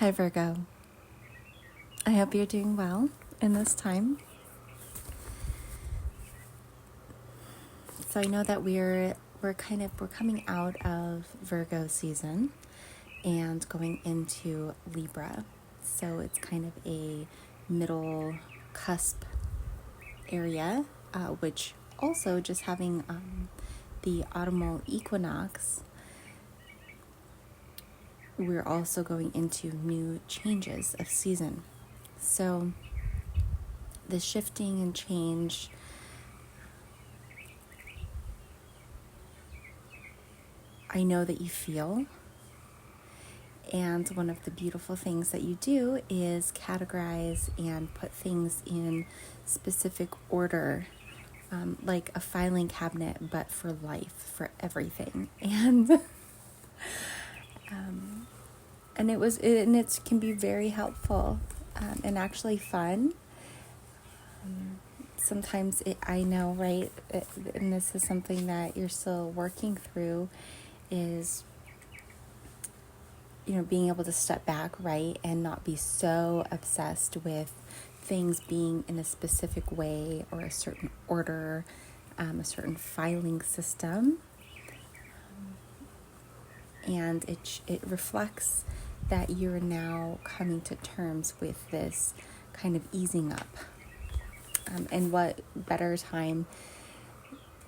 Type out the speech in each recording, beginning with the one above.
Hi Virgo. I hope you're doing well in this time. So I know that we're coming out of Virgo season and going into Libra. So it's kind of a middle cusp area, which also just having the autumnal equinox, we're also going into new changes of season. So the shifting and change, I know that you feel. And one of the beautiful things that you do is categorize and put things in specific order, like a filing cabinet, but for life, for everything. And it can be very helpful and actually fun. Sometimes I know, right? And this is something that you're still working through, is being able to step back, right, and not be so obsessed with things being in a specific way or a certain order, a certain filing system. And it reflects that you're now coming to terms with this kind of easing up. And what better time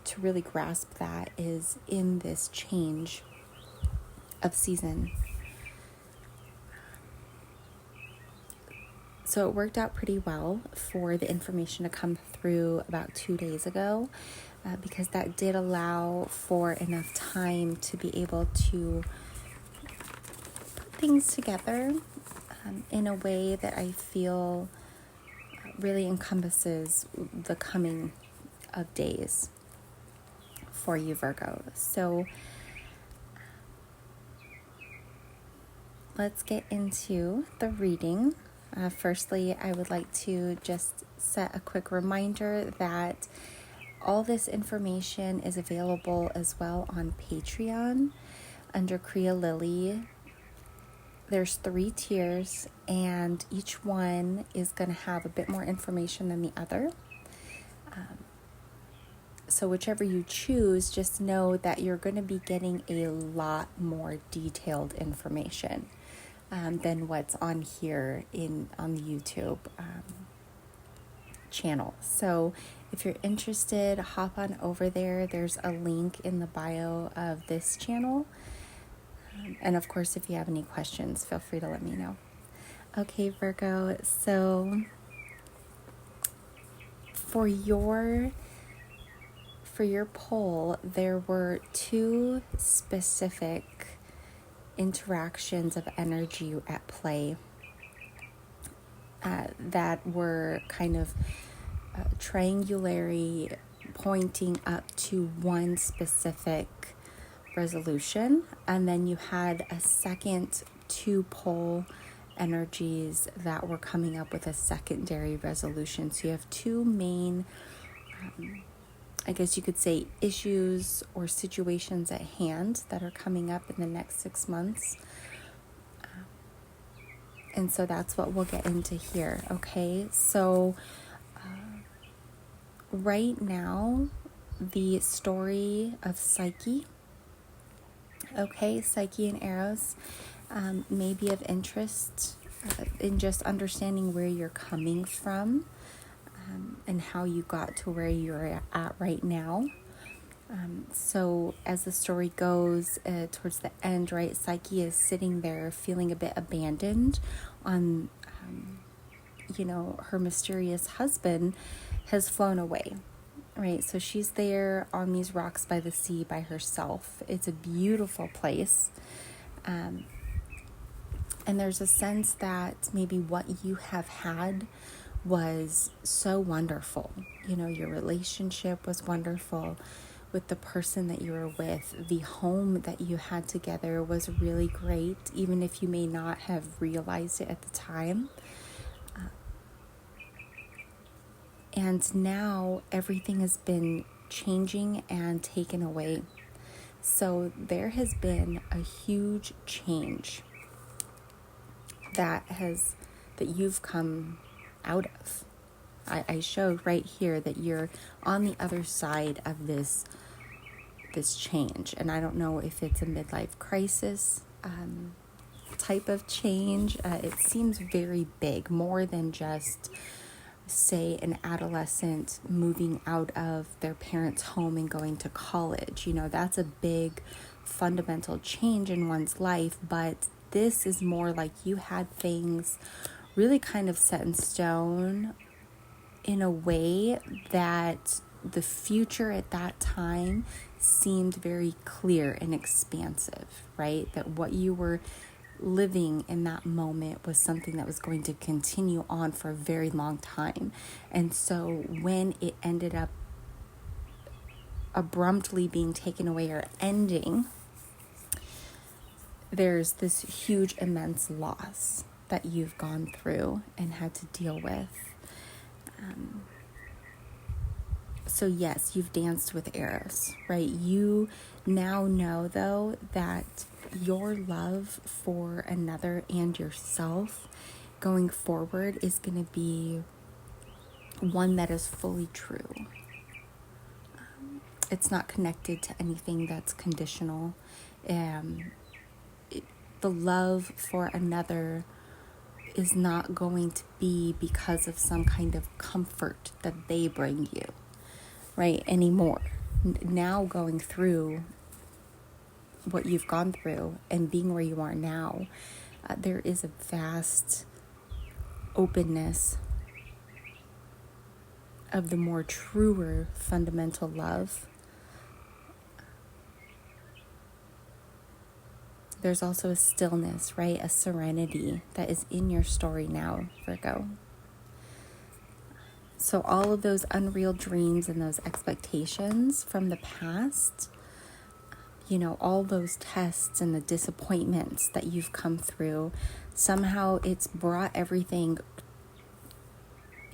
to really grasp that is in this change of season. So it worked out pretty well for the information to come through about 2 days ago, because that did allow for enough time to be able to put things together in a way that I feel really encompasses the coming of days for you, Virgo. So let's get into the reading. Firstly, I would like to just set a quick reminder that all this information is available as well on Patreon under Kriya Lily. There's 3 tiers, and each one is going to have a bit more information than the other. So whichever you choose, just know that you're going to be getting a lot more detailed information than what's on here on the YouTube channel. So if you're interested, hop on over there. There's a link in the bio of this channel. And of course, if you have any questions, feel free to let me know. Okay, Virgo, so for your poll, there were 2 specific interactions of energy at play that were kind of triangulary, pointing up to one specific resolution. And then you had a second 2 pole energies that were coming up with a secondary resolution. So you have 2 main I guess you could say issues or situations at hand that are coming up in the next 6 months. And so that's what we'll get into here, okay? So right now, the story of Psyche, okay, Psyche and Eros, may be of interest in just understanding where you're coming from. And how you got to where you're at right now. So as the story goes towards the end, right, Psyche is sitting there feeling a bit abandoned on, her mysterious husband has flown away, right? So she's there on these rocks by the sea by herself. It's a beautiful place. And there's a sense that maybe what you have had was so wonderful. Your relationship was wonderful with the person that you were with. The home that you had together was really great, even if you may not have realized it at the time. And now everything has been changing and taken away. So there has been a huge change that you've come out of. I showed right here that you're on the other side of this change. And I don't know if it's a midlife crisis type of change. It seems very big, more than just, say, an adolescent moving out of their parents' home and going to college. That's a big fundamental change in one's life, but this is more like you had things really kind of set in stone in a way that the future at that time seemed very clear and expansive, right? That what you were living in that moment was something that was going to continue on for a very long time. And so when it ended up abruptly being taken away or ending, there's this huge, immense loss that you've gone through and had to deal with. So yes, you've danced with Eros, right? You now know, though, that your love for another and yourself going forward is going to be one that is fully true. It's not connected to anything that's conditional. The love for another is not going to be because of some kind of comfort that they bring you, right, anymore. Now going through what you've gone through and being where you are now, there is a vast openness of the more truer fundamental love. There's also a stillness, right? A serenity that is in your story now, Virgo. So all of those unreal dreams and those expectations from the past, all those tests and the disappointments that you've come through, somehow it's brought everything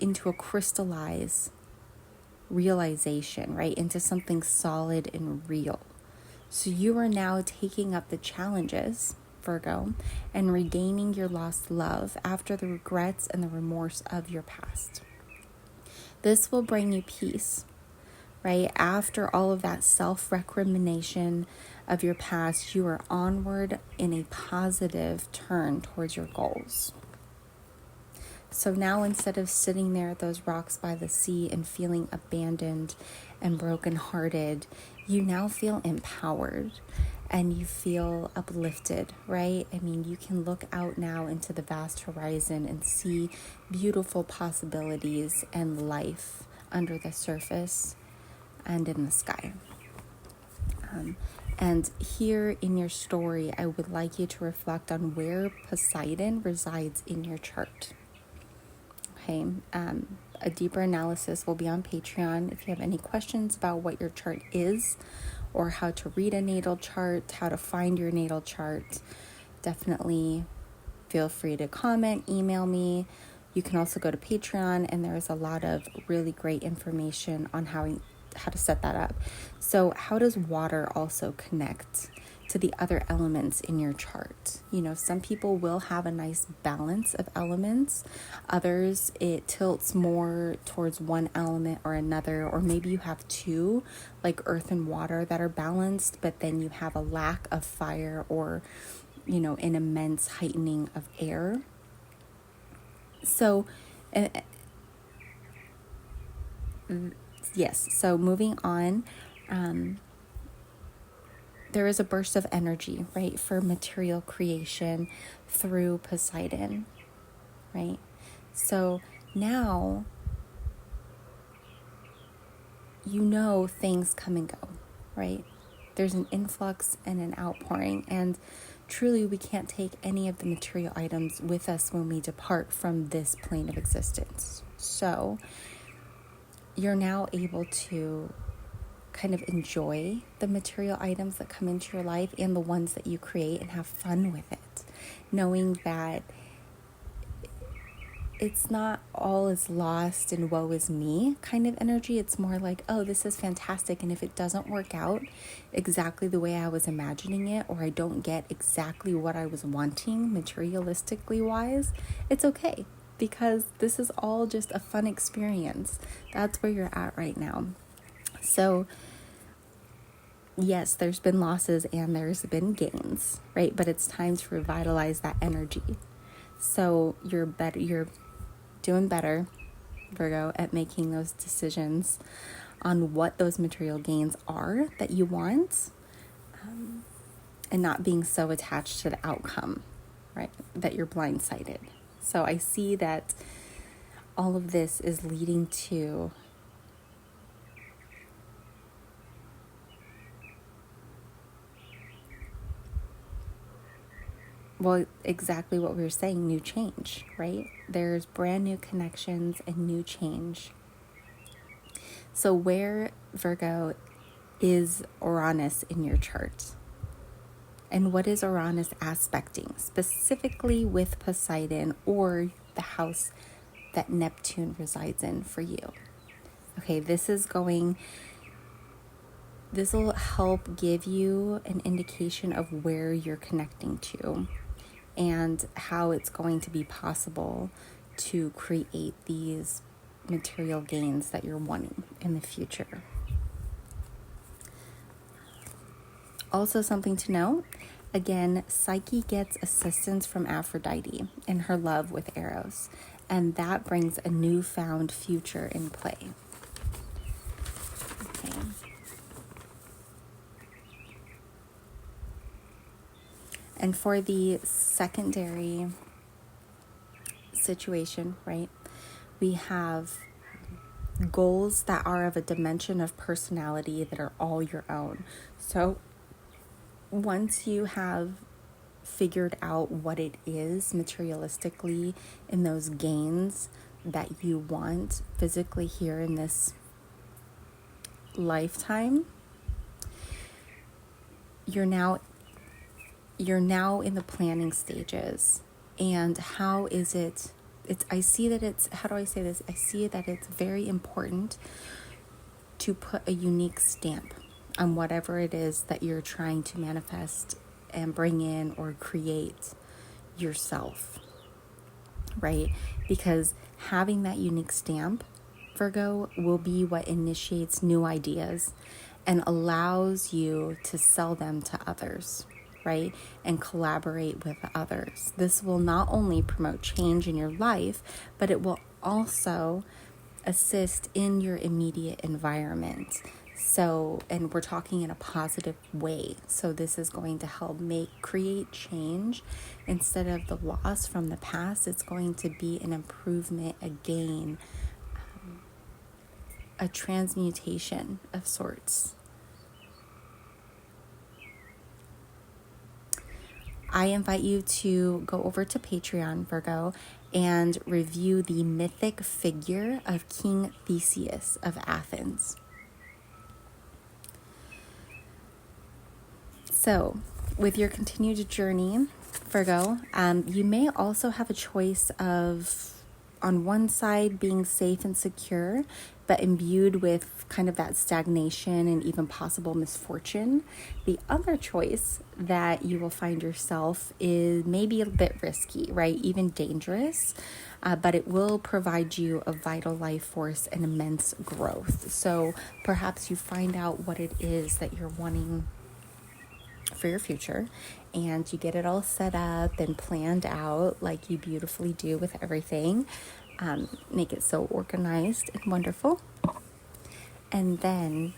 into a crystallized realization, right? Into something solid and real. So you are now taking up the challenges, Virgo, and regaining your lost love after the regrets and the remorse of your past. This will bring you peace, right? After all of that self-recrimination of your past, you are onward in a positive turn towards your goals. So now, instead of sitting there at those rocks by the sea and feeling abandoned and brokenhearted, you now feel empowered and you feel uplifted, right? I mean, you can look out now into the vast horizon and see beautiful possibilities and life under the surface and in the sky. And here in your story, I would like you to reflect on where Poseidon resides in your chart. Okay, a deeper analysis will be on Patreon. If you have any questions about what your chart is or how to read a natal chart, how to find your natal chart, definitely feel free to comment, email me. You can also go to Patreon, and there's a lot of really great information on how to set that up. So how does water also connect to the other elements in your chart? Some people will have a nice balance of elements. Others, it tilts more towards one element or another, or maybe you have two, like earth and water, that are balanced, but then you have a lack of fire or, an immense heightening of air. So, yes, so moving on, there is a burst of energy, right, for material creation through Poseidon, right? So now things come and go, right? There's an influx and an outpouring, and truly we can't take any of the material items with us when we depart from this plane of existence. So you're now able to kind of enjoy the material items that come into your life and the ones that you create and have fun with it, knowing that it's not all is lost and woe is me kind of energy. It's more like, oh, this is fantastic. And if it doesn't work out exactly the way I was imagining it, or I don't get exactly what I was wanting materialistically wise, it's okay, because this is all just a fun experience. That's where you're at right now. So yes, there's been losses and there's been gains, right? But it's time to revitalize that energy. So you're doing better, Virgo, at making those decisions on what those material gains are that you want, and not being so attached to the outcome, right? That you're blindsided. So I see that all of this is leading to exactly what we were saying, new change, right? There's brand new connections and new change. So where, Virgo, is Uranus in your chart? And what is Uranus aspecting, specifically with Poseidon or the house that Neptune resides in for you? Okay, this will help give you an indication of where you're connecting to and how it's going to be possible to create these material gains that you're wanting in the future. Also, something to note, again, Psyche gets assistance from Aphrodite in her love with Eros, and that brings a newfound future in play. Okay. And for the secondary situation, right, we have goals that are of a dimension of personality that are all your own. So once you have figured out what it is materialistically in those gains that you want physically here in this lifetime, you're now in the planning stages. And how is it? I see that it's very important to put a unique stamp on whatever it is that you're trying to manifest and bring in or create yourself, right? Because having that unique stamp, Virgo, will be what initiates new ideas and allows you to sell them to others, right? And collaborate with others. This will not only promote change in your life, but it will also assist in your immediate environment. So, and we're talking in a positive way. So this is going to help create change. Instead of the loss from the past, it's going to be an improvement, a gain, a transmutation of sorts. I invite you to go over to Patreon, Virgo, and review the mythic figure of King Theseus of Athens. So, with your continued journey, Virgo, you may also have a choice of, on one side, being safe and secure, but imbued with kind of that stagnation and even possible misfortune. The other choice that you will find yourself is maybe a bit risky, right? Even dangerous, but it will provide you a vital life force and immense growth. So perhaps you find out what it is that you're wanting for your future, and you get it all set up and planned out like you beautifully do with everything. Make it so organized and wonderful. And then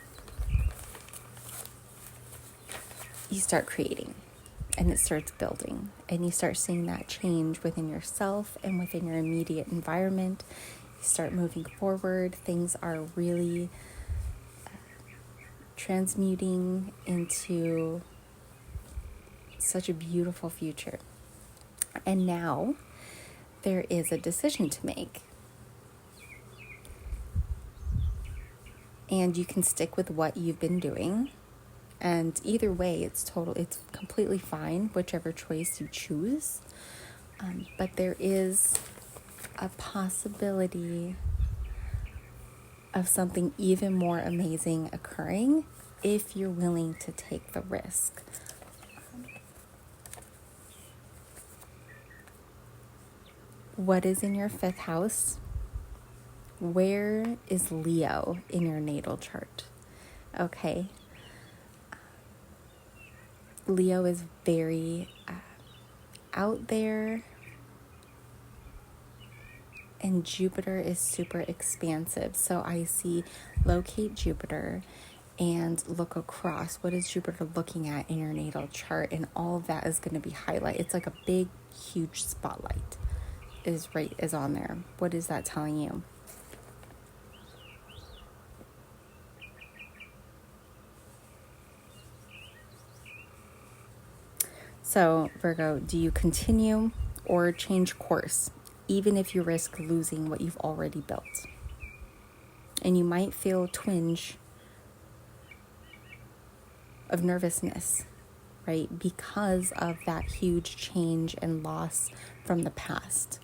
you start creating, and it starts building, and you start seeing that change within yourself and within your immediate environment. You start moving forward. Things are really transmuting into such a beautiful future. And now there is a decision to make. And you can stick with what you've been doing. And either way, it's completely fine, whichever choice you choose. But there is a possibility of something even more amazing occurring if you're willing to take the risk. What is in your 5th house? Where is Leo in your natal chart? Okay. Leo is very out there, and Jupiter is super expansive. So I see locate Jupiter and look across. What is Jupiter looking at in your natal chart? And all of that is going to be highlighted. It's like a big, huge spotlight is on there. What is that telling you? So, Virgo, do you continue or change course, even if you risk losing what you've already built? And you might feel a twinge of nervousness, right? Because of that huge change and loss from the past.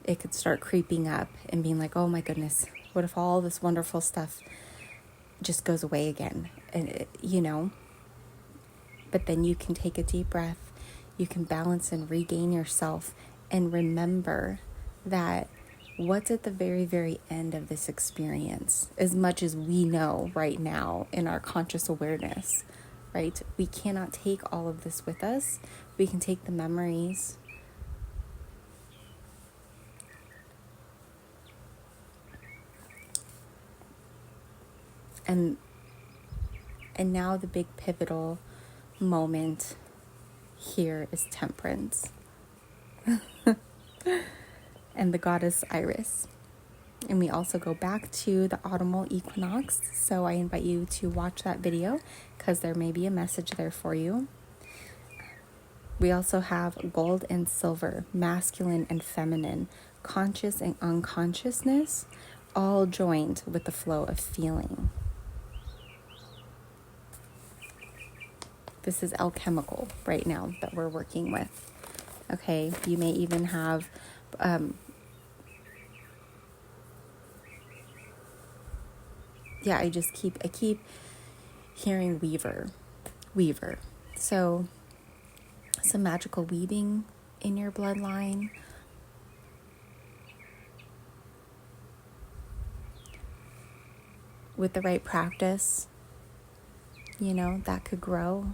It could start creeping up and being like, oh my goodness, what if all this wonderful stuff just goes away again? And but then you can take a deep breath, you can balance and regain yourself, and remember that what's at the very, very end of this experience, as much as we know right now in our conscious awareness, right? We cannot take all of this with us. We can take the memories. And now the big pivotal moment here is Temperance and the goddess Iris. And we also go back to the autumnal equinox. So I invite you to watch that video because there may be a message there for you. We also have gold and silver, masculine and feminine, conscious and unconsciousness, all joined with the flow of feeling. This is alchemical right now that we're working with. Okay, you may even have I keep hearing weaver. So some magical weaving in your bloodline. With the right practice, that could grow.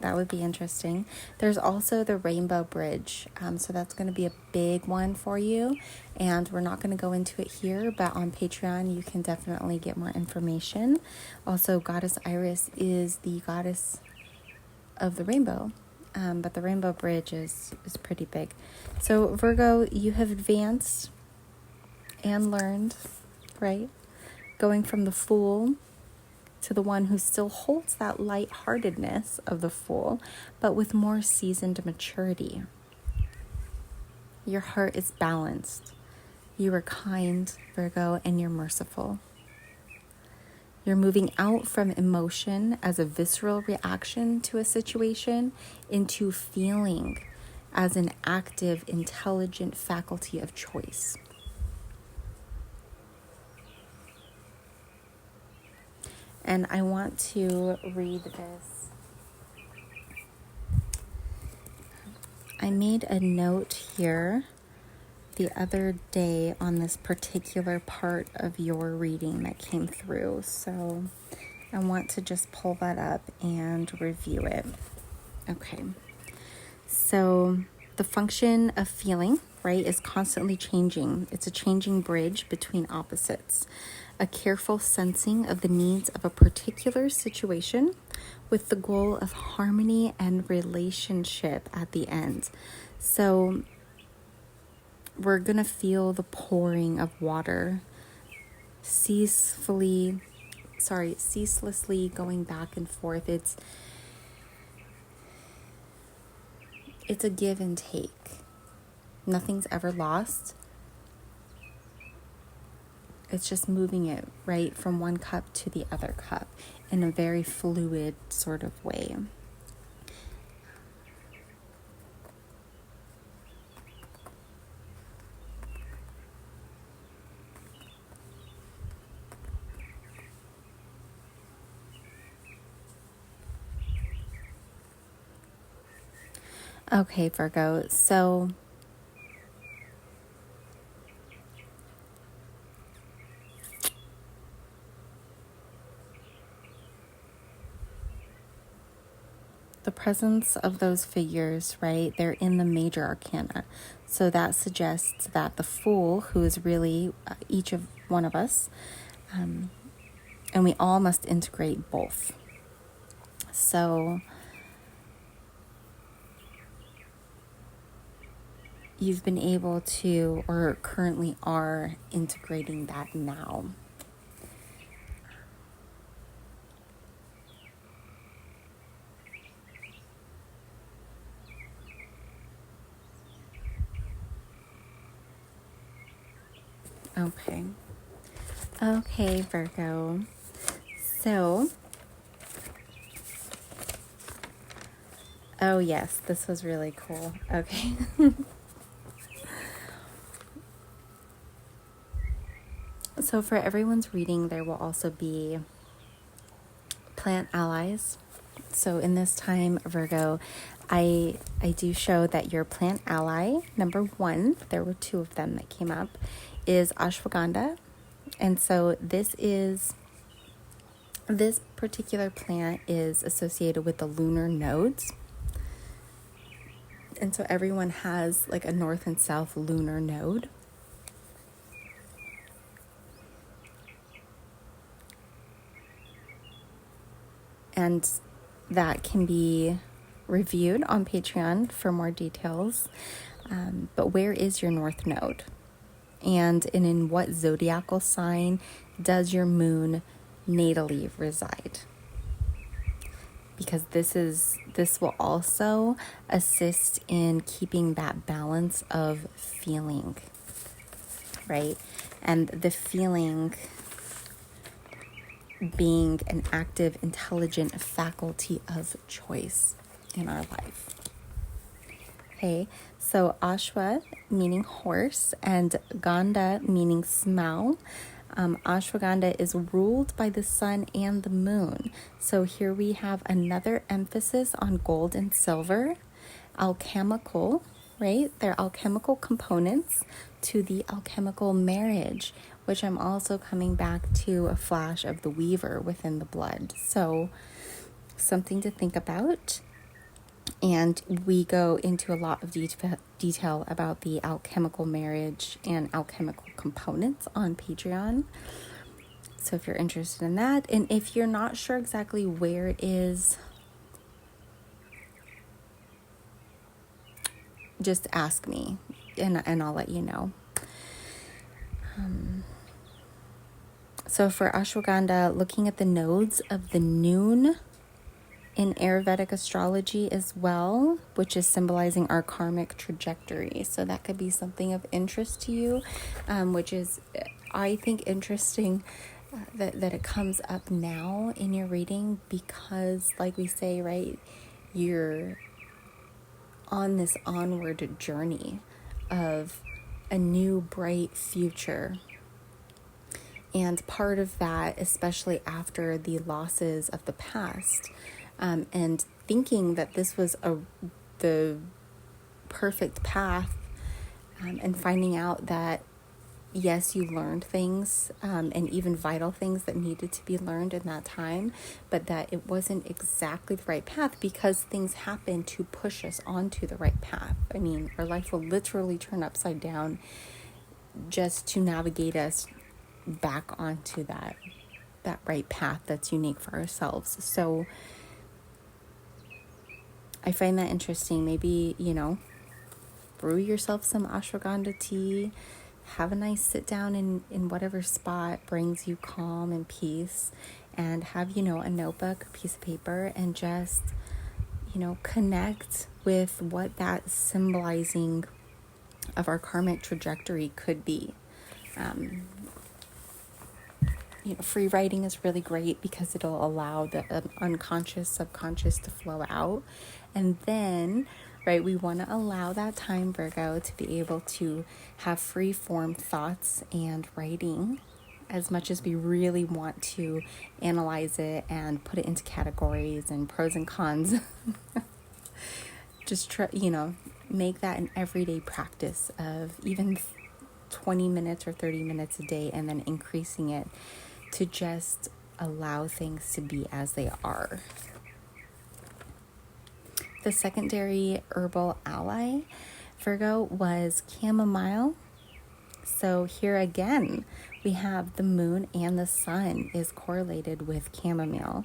That would be interesting. There's also the Rainbow Bridge. So that's going to be a big one for you. And we're not going to go into it here, but on Patreon, you can definitely get more information. Also, Goddess Iris is the goddess of the rainbow. But the Rainbow Bridge is pretty big. So Virgo, you have advanced and learned, right? Going from the Fool to the one who still holds that lightheartedness of the Fool, but with more seasoned maturity. Your heart is balanced. You are kind, Virgo, and you're merciful. You're moving out from emotion as a visceral reaction to a situation into feeling as an active, intelligent faculty of choice. And I want to read this. I made a note here the other day on this particular part of your reading that came through. So I want to just pull that up and review it. Okay. So the function of feeling, right, is constantly changing. It's a changing bridge between opposites. A careful sensing of the needs of a particular situation with the goal of harmony and relationship at the end. So we're going to feel the pouring of water ceaselessly going back and forth. It's a give and take. Nothing's ever lost. It's just moving it right from one cup to the other cup in a very fluid sort of way. Okay, Virgo. So the presence of those figures, right? They're in the major arcana. So that suggests that the Fool, who is really each of one of us, and we all must integrate both. So you've been able to, or currently are integrating that now. Okay. Okay, Virgo. So, oh yes, this was really cool. Okay. So for everyone's reading, there will also be plant allies. So in this time, Virgo, I do show that your plant ally, number one, there were two of them that came up, is ashwagandha. And so this particular plant is associated with the lunar nodes. And so everyone has like a north and south lunar node. And that can be reviewed on Patreon for more details. But where is your north node? And in what zodiacal sign does your moon natally reside? Because this will also assist in keeping that balance of feeling, right? And the feeling being an active, intelligent faculty of choice in our life. Okay, so Ashwa meaning horse and Gandha meaning smell. Ashwagandha is ruled by the sun and the moon. So here we have another emphasis on gold and silver, alchemical, right? They're alchemical components to the alchemical marriage, which I'm also coming back to a flash of the weaver within the blood. So something to think about. And we go into a lot of detail about the alchemical marriage and alchemical components on Patreon. So if you're interested in that, and if you're not sure exactly where it is, just ask me and I'll let you know. So for ashwagandha, looking at the nodes of the noon in Ayurvedic astrology as well, which is symbolizing our karmic trajectory. So that could be something of interest to you, which is, I think, interesting that it comes up now in your reading because, like we say, right, you're on this onward journey of a new bright future. And part of that, especially after the losses of the past, and thinking that this was the perfect path, and finding out that, yes, you learned things, and even vital things that needed to be learned in that time, but that it wasn't exactly the right path because things happen to push us onto the right path. I mean, our life will literally turn upside down just to navigate us back onto that right path that's unique for ourselves. So I find that interesting. Maybe, brew yourself some ashwagandha tea, have a nice sit down in whatever spot brings you calm and peace, and have, a notebook, a piece of paper, and just, connect with what that symbolizing of our karmic trajectory could be. Free writing is really great because it'll allow the unconscious, subconscious to flow out. And then, right, we want to allow that time, Virgo, to be able to have free form thoughts and writing as much as we really want to analyze it and put it into categories and pros and cons. just try, make that an everyday practice of even 20 minutes or 30 minutes a day, and then increasing it to just allow things to be as they are. The secondary herbal ally, Virgo, was chamomile. So here again, we have the moon and the sun is correlated with chamomile.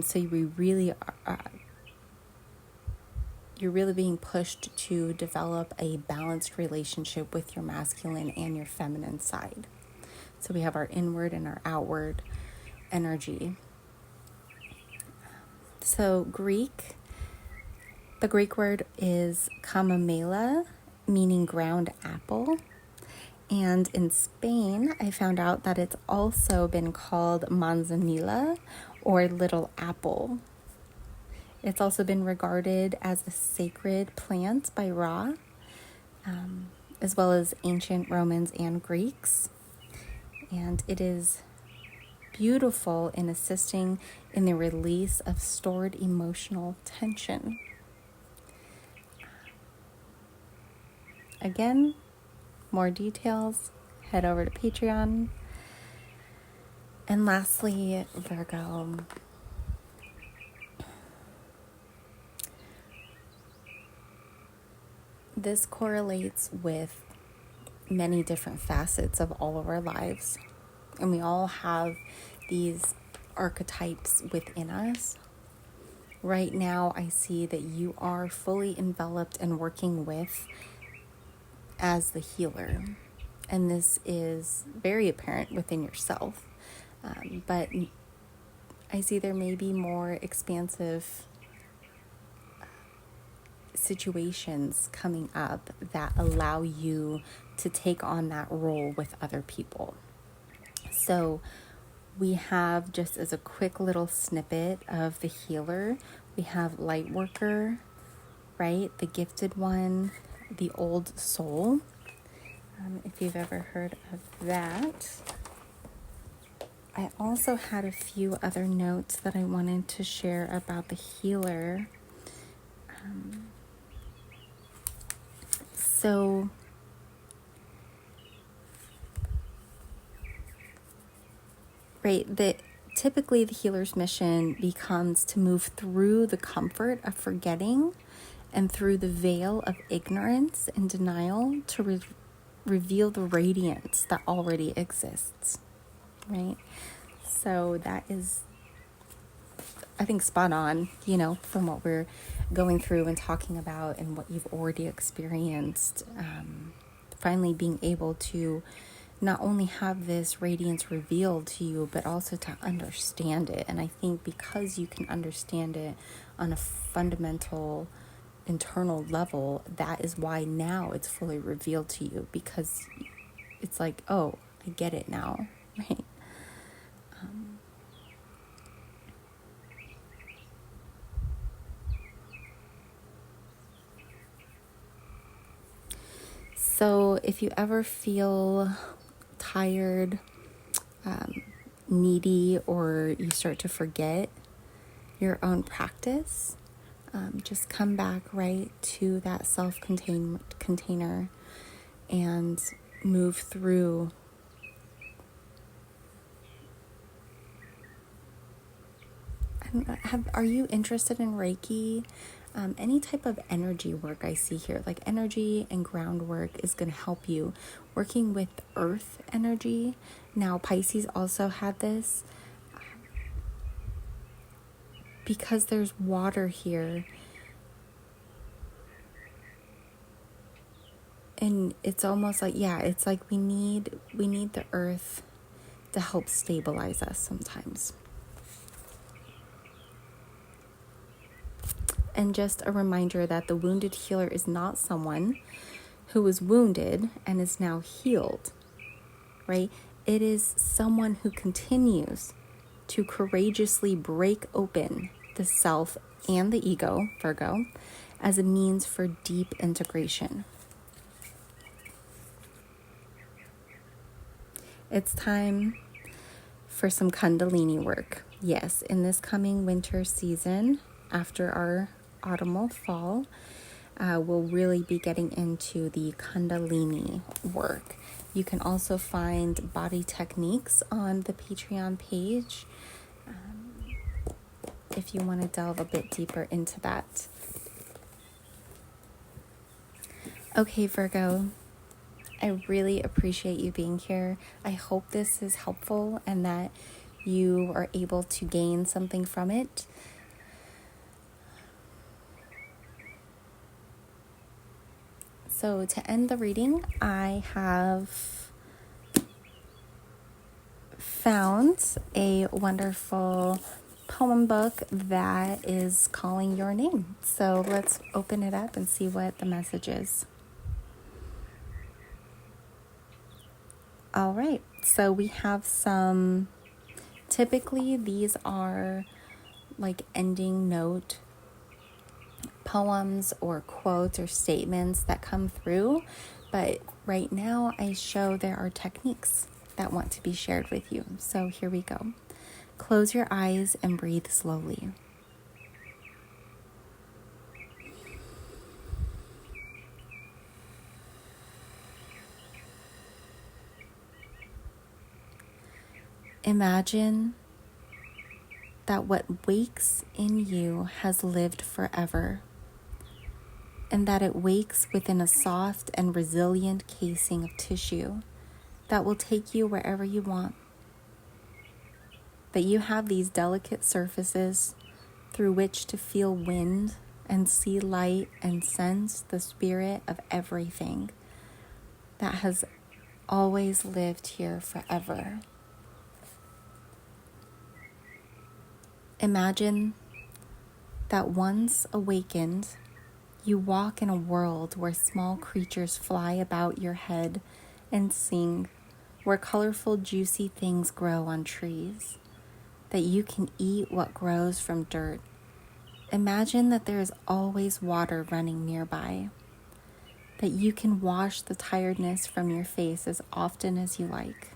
So you're really being pushed to develop a balanced relationship with your masculine and your feminine side. So we have our inward and our outward energy. So the Greek word is chamomila, meaning ground apple. And in Spain, I found out that it's also been called manzanilla, or little apple. It's also been regarded as a sacred plant by Ra, as well as ancient Romans and Greeks. And it is beautiful in assisting in the release of stored emotional tension. Again, more details, head over to Patreon. And lastly, Virgo. This correlates with many different facets of all of our lives. And we all have these archetypes within us. Right now, I see that you are fully enveloped and working with as the healer. And this is very apparent within yourself. But I see there may be more expansive situations coming up that allow you to take on that role with other people. So we have, just as a quick little snippet of the healer, we have light worker, right? The gifted one, the old soul. If you've ever heard of that. I also had a few other notes that I wanted to share about the healer. Typically the healer's mission becomes to move through the comfort of forgetting and through the veil of ignorance and denial to reveal the radiance that already exists, right? So that is, I think, spot on, from what we're going through and talking about and what you've already experienced. Finally being able to not only have this radiance revealed to you, but also to understand it. And I think because you can understand it on a fundamental internal level, that is why now it's fully revealed to you, because it's like, oh, I get it now, right? So if you ever feel tired, needy, or you start to forget your own practice, just come back right to that self-contained container and move through. Are you interested in Reiki? Any type of energy work I see here, like energy and groundwork, is going to help you. Working with earth energy. Now, Pisces also had this. Because there's water here. And it's almost like, it's like we need the earth to help stabilize us sometimes. And just a reminder that the wounded healer is not someone who was wounded and is now healed, right? It is someone who continues to courageously break open the self and the ego, Virgo, as a means for deep integration. It's time for some Kundalini work. Yes, in this coming winter season, after our autumnal fall, we'll really be getting into the Kundalini work. You can also find body techniques on the Patreon page if you want to delve a bit deeper into that. Okay, Virgo, I really appreciate you being here. I hope this is helpful and that you are able to gain something from it. So to end the reading, I have found a wonderful poem book that is calling your name. So let's open it up and see what the message is. All right, so we have typically these are like ending note poems or quotes or statements that come through, but right now I show there are techniques that want to be shared with you. So here we go. Close your eyes and breathe slowly. Imagine that what wakes in you has lived forever, and that it wakes within a soft and resilient casing of tissue that will take you wherever you want. That you have these delicate surfaces through which to feel wind and see light and sense the spirit of everything that has always lived here forever. Imagine that once awakened, you walk in a world where small creatures fly about your head and sing, where colorful, juicy things grow on trees, that you can eat what grows from dirt. Imagine that there is always water running nearby, that you can wash the tiredness from your face as often as you like.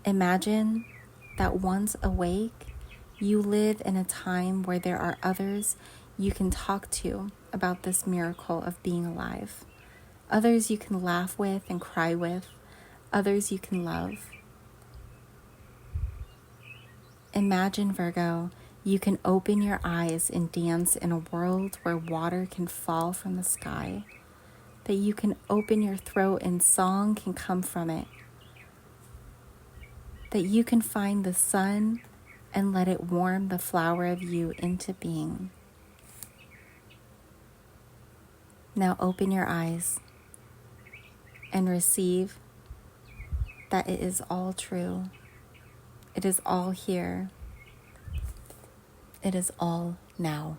Imagine that once awake, you live in a time where there are others you can talk to about this miracle of being alive. Others you can laugh with and cry with. Others you can love. Imagine, Virgo, you can open your eyes and dance in a world where water can fall from the sky. That you can open your throat and song can come from it. That you can find the sun and let it warm the flower of you into being. Now open your eyes and receive that it is all true. It is all here. It is all now.